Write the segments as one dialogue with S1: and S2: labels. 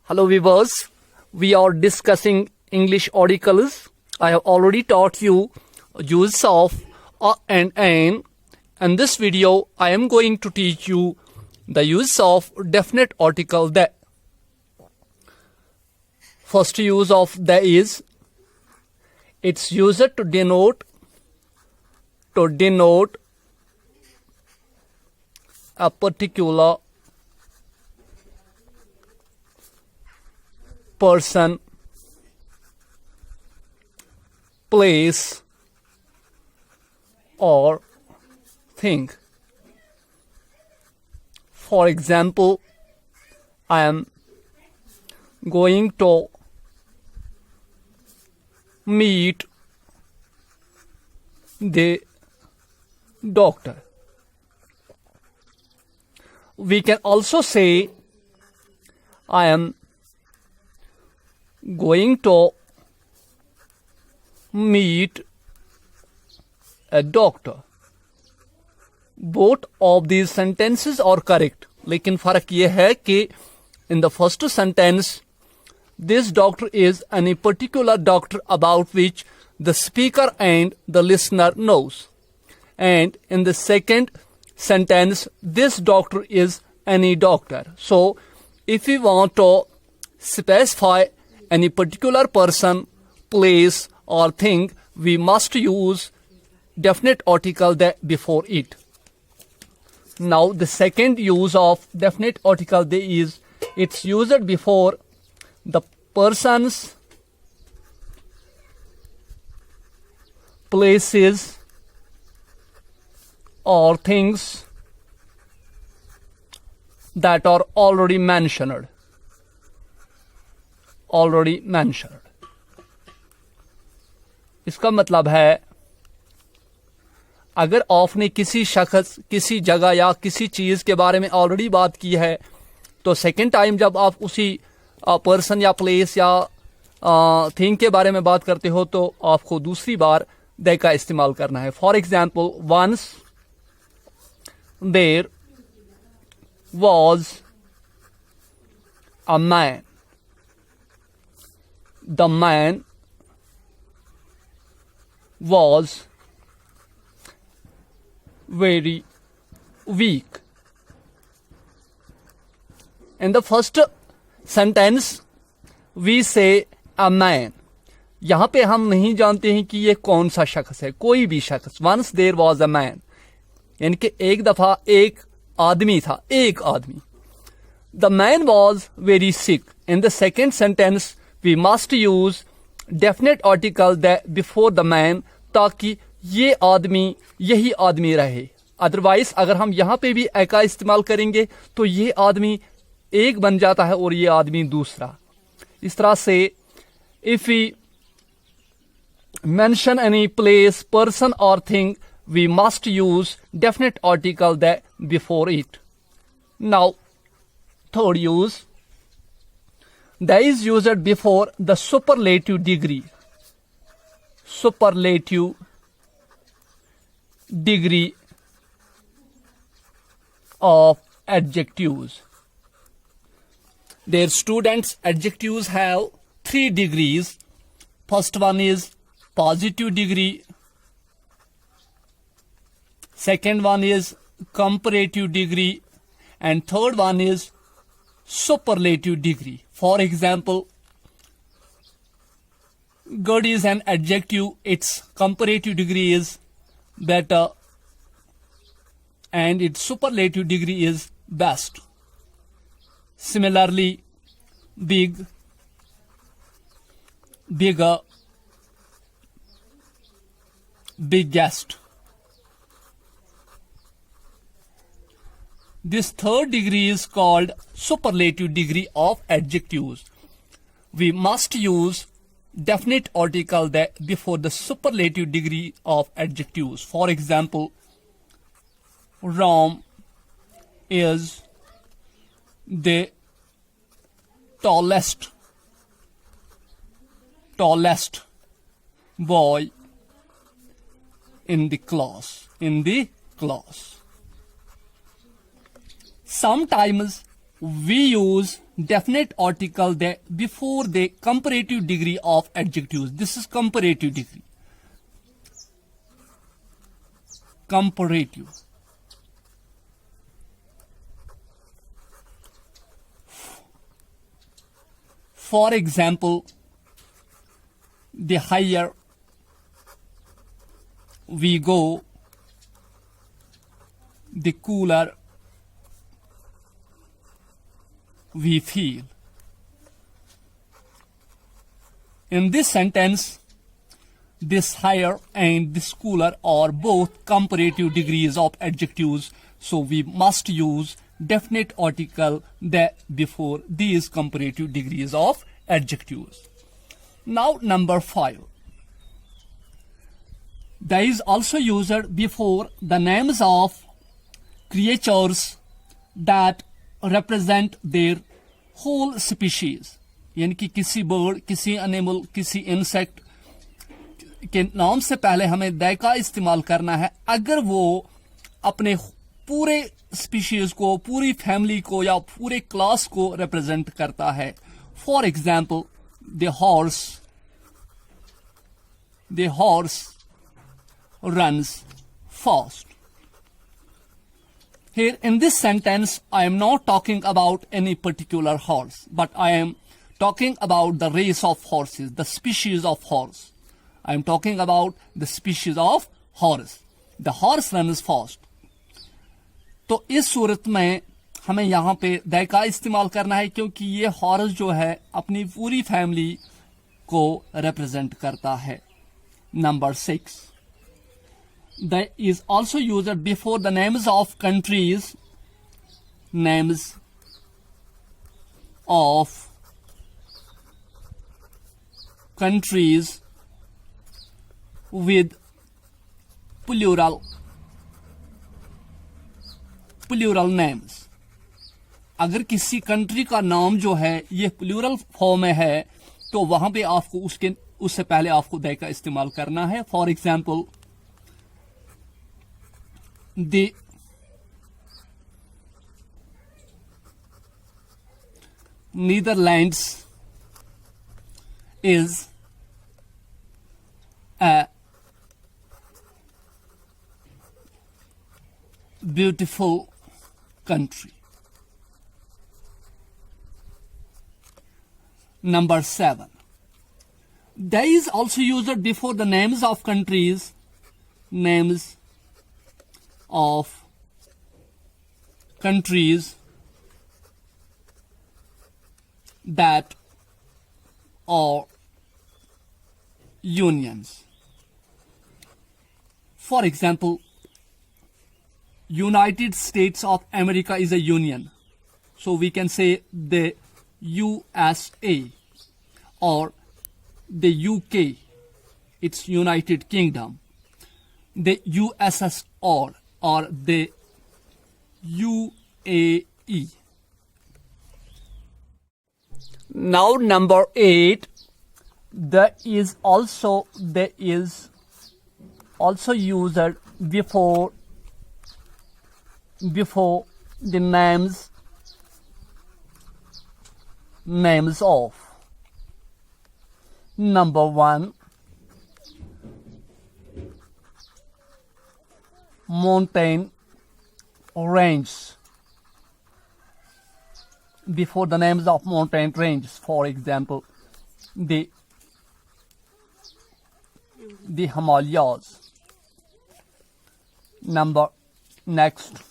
S1: Hello viewers, we are discussing English articles. I have already taught you use of a and an. In this video, I am going to teach you the use of definite article the. First use of the is, it's used to denote a particular person, place, or thing. For example, I am going to meet the doctor. We can also say I am going to meet a doctor. Both of these sentences are correct. लेकिन फर्क ये है कि in the first sentence, this doctor is any particular doctor about which the speaker and the listener knows. And in the second sentence, this doctor is any doctor. So, if we want to specify any particular person, place, or thing, we must use definite article that before it. Now, the second use of definite article they is, it's used before the persons, places, or things that are already mentioned. इसका मतलब है अगर आपने किसी शख्स, किसी जगह या किसी चीज के बारे में ऑलरेडी बात की है तो सेकंड टाइम जब आप उसी पर्सन या प्लेस या थिंग के बारे में बात करते हो तो आपको दूसरी बार दे का इस्तेमाल करना है. For example, once there was a man. The man was very weak. In the first sentence, we say a man. यहां पे हम नहीं जानते हैं कि ये कौन सा शख्स है, कोई भी शख्स. Once there was a man, यानी कि एक दफा एक आदमी था, एक आदमी. The man was very sick. In the second sentence, we must use definite article that before the man ताकि ये आदमी यही आदमी रहे. अदरवाइज अगर हम यहां पे भी ए का इस्तेमाल करेंगे तो ये आदमी एक बन जाता है और ये आदमी दूसरा. इस तरह से if we mention any place, person or thing, we must use definite article that before it. Now, third use, that is used before the superlative degree. Superlative degree of adjectives. Their students' adjectives have 3 degrees. First one is positive degree. Second one is comparative degree. And third one is superlative degree. For example, good is an adjective, its comparative degree is better and its superlative degree is best. Similarly, big, bigger, biggest. This third degree is called superlative degree of adjectives. We must use definite article that before the superlative degree of adjectives. For example, Ram is the tallest boy in the class. Sometimes we use definite article before the comparative degree of adjectives. This is comparative degree. Comparative. For example, the higher we go, the cooler we feel. In this sentence, this higher and this cooler are both comparative degrees of adjectives, so we must use definite article before these comparative degrees of adjectives. Now number 5. There is also used before the names of creatures that represent their whole species. यानी कि किसी bird, किसी animal, किसी insect के नाम से पहले हमें दै का इस्तेमाल करना है अगर वो अपने पूरे स्पीशीज को, पूरी फैमिली को या पूरे क्लास को रिप्रेजेंट करता है. For example, the horse runs fast. Here in this sentence, I am not talking about any particular horse, but I am talking about the race of horses, the species of horse. I am talking about the species of horse. The horse runs fast. तो इस सूरत में हमें यहाँ पे दै का इस्तेमाल करना है क्योंकि ये हॉर्स जो है अपनी पूरी फैमिली को रिप्रेजेंट करता है. Number 6. That is also used before the names of countries. Names of countries with plural names. अगर किसी कंट्री का नाम जो है ये प्लूरल फॉर्म में है तो वहां पे आपको उससे पहले आपको दै का इस्तेमाल करना है. For example, the Netherlands is a beautiful country. Number 7. They is also used before the names of countries, names of countries that are unions. For example, United States of America is a union, so we can say the USA, or the UK, it's United Kingdom, the USSR or the UAE. Now number 8, there is also used before the names of. Number 1, mountain range. Before the names of mountain ranges, for example, the Himalayas. Next,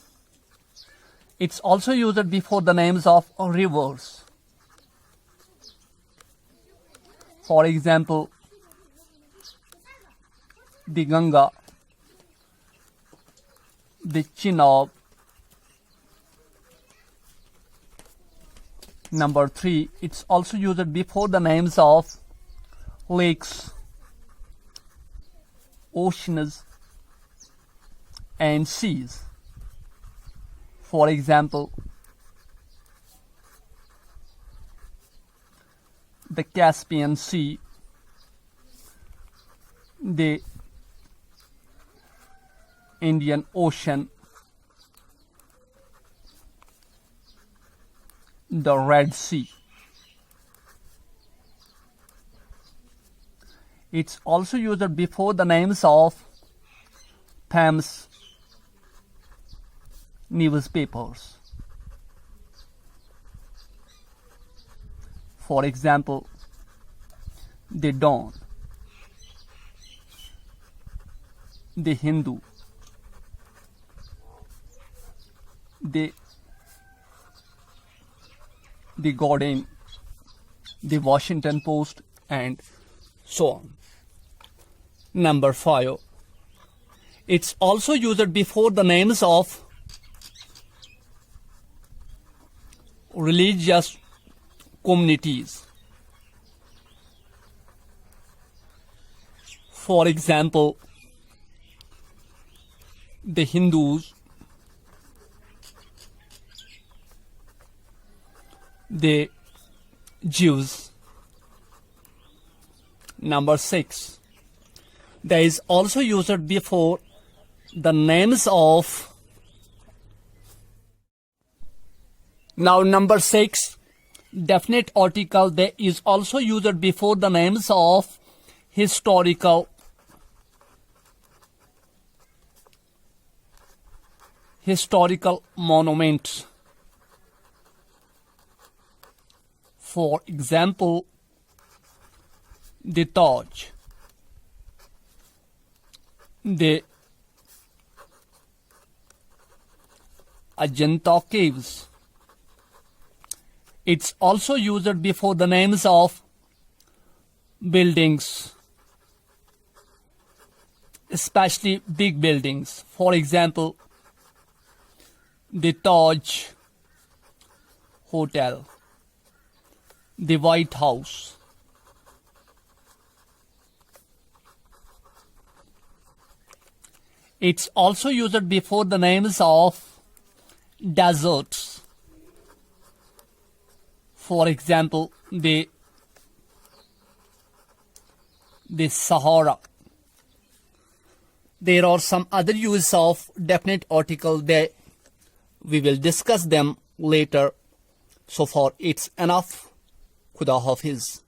S1: it's also used before the names of rivers. For example, the Ganga, the Chenab. Number 3, it's also used before the names of lakes, oceans, and seas. For example, the Caspian Sea, the Indian Ocean, the Red Sea. It's also used before the names of famous newspapers. For example, The Dawn, The Hindu, The Guardian, The Washington Post, and so on. Number 5. It's also used before the names of religious communities. For example, the Hindus, the Jews. Number 6. There is also used before the names of. Now number 6, definite article. There is also used before the names of historical monuments. For example, the Taj, the Ajanta caves. It's also used before the names of buildings, especially big buildings. For example, the Taj Hotel, the White House. It's also used before the names of deserts. For example, the Sahara. There are some other uses of definite article there. We will discuss them later. So far it's enough. Khuda Hafiz.